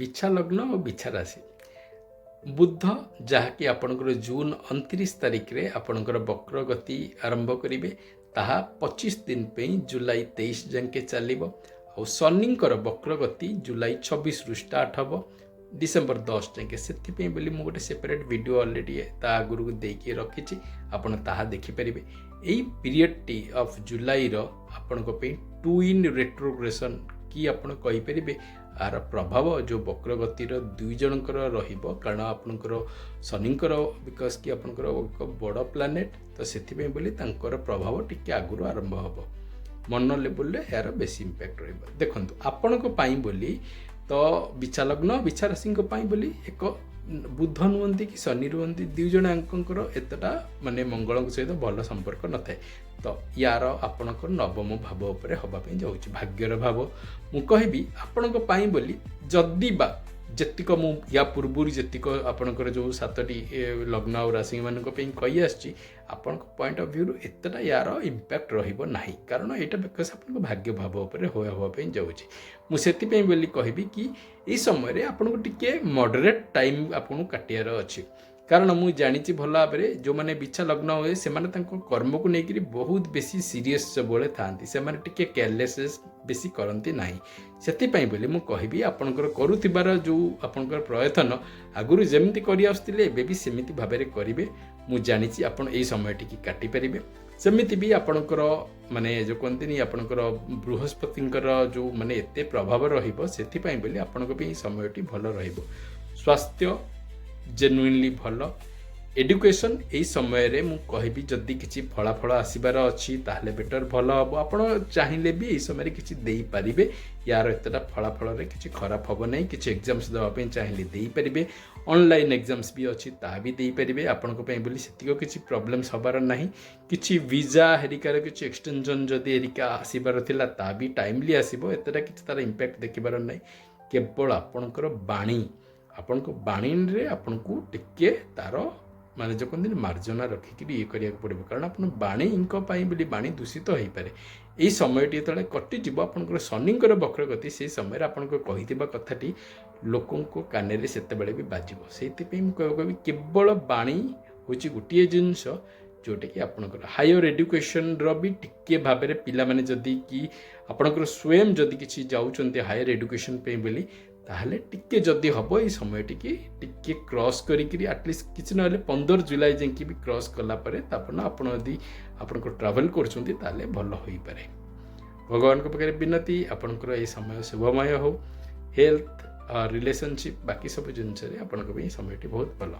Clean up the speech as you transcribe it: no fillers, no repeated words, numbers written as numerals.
बिछा लग्न और बिछा राशि बुध जहाँकि आपणकर जून 29 तारिख रे आपणकर वक्र गति आरंभ करेंगे ताहा 25 दिन पे जुलाई 23 जाके चलो और शनिंकर वक्र गति जुलाई 26 रु स्टार्ट हम डिसेम्बर 10 जाके से बोली मुझे गोटे सेपरेट वीडियो ऑलरेडी ता आगुरी देकी रखी आपड़ ताहा देखिपारे यही पीरियडटी ऑफ जुलाई आपण टू इन रेट्रोग्रेशन कि आपण कहींपर आर प्रभाव जो वक्र गतिर दुई जनकर रहिबो कारण आपनकर शनिंकर बिकज कि आपनकर एक बड़ प्लानेट तो से बोली तांकर प्रभाव टिके आगुरु आरंभ हम मन लेवल यार बेसी इंपैक्ट रहिबो देखंतु आपनक पाई बोली तो बिछा लग्न बिछा राशि बोली एक बुध नुहति कि शनि रुहति दुई जणकर एतटा माने मंगल सहित भल संपर्क न थाए तो यार आपणकर नवम भाव उपर हवाई जाऊँगी भाग्यर भाव मु कहबी आपण बोली जदि बा जेतिक मु या पूर्व जेतिक आपणकर जो 7टी लग्न और राशि मान कही आसी आपण पॉइंट ऑफ व्यू एतटा यार इंपैक्ट रहिबो नाही कारण एटा बिकज आपन भाग्य भाव उपर होवाई जाऊँगी मुझे बोली कहबी कि ये समय रे आपन को टिके मॉडरेट टाइम आपन काटियार अच्छी कारण मुझे जानी भल भाव में जो मैंने बिछा लग्न हुए से कर्म को लेकर बहुत बेसी सीरीयस सब था से केयरलेस बेसी करती ना से बोली मुझे कहबी आपणकर करुथिबार जो आपणकर प्रयत्न आगुरी जमी कर सेमिति भाव में करेंगे मुझे जानी आप समय टी काटिपारे सेमिति भी आपणकर माने जो कहते आपणकर बृहस्पतिंकर जो माने एते प्रभाव रहिबो सेथिपाई बोली आपणक समयटी भल रहिबो स्वास्थ्य जेन्युइनली भल एडुकेशन यही समय रे मु कहबी जदि किसी फलाफल आसबार अच्छी ताहले बेटर भल हम आप चाहिए भी यही समय किसी दे पारे यार एतटा फलाफल रे किसी खराब हम नहीं किसी एग्जाम्स देवाई चाहिए दे पारे ऑनलाइन एग्जाम्स भी अच्छी ता भी दे पारे आपण बोली से किसी प्रॉब्लम्स हबार ना किसी वीजा हेरिकार किसी एक्सटेंशन जदि हेरिका आसबार थिला ता भी टाइमली आसो एतटा किसी तार इंपैक्ट देखिबार ना केवल आपणकर बाणी आपण को बाणी रे आपण को टिके तार माने जो कहते मार्जना रखिक ये करिया पड़ो कारण आप बाणी बोली बाणी दूषित हो पारे यही समयटी जो कटिज आपंकर शनिंकर वक्र गति से समय आपन कही कथाटी लोकों कान से भी बाजिब से कह केवल बाणी हूँ गोटे जिनस जोटा कि आपंकर हायर एडुकेशन भी टिके भाव में पिला माने जदि कि आपंकर स्वयं जदि किसी जाऊँच हायर एडुकेशन बोली ताहले टिके जदि हम ये समय टिके क्रॉस करी आटलिस्ट किसी ना 15 जुलाई जाकि भी क्रॉस कलापर आप ट्रावेल कर भल हो पारे भगवान पाखे विनती आपंकर ये समय शुभमय हो हेल्थ रिलेशनशिप बाकी सब जिनस समय बहुत भल।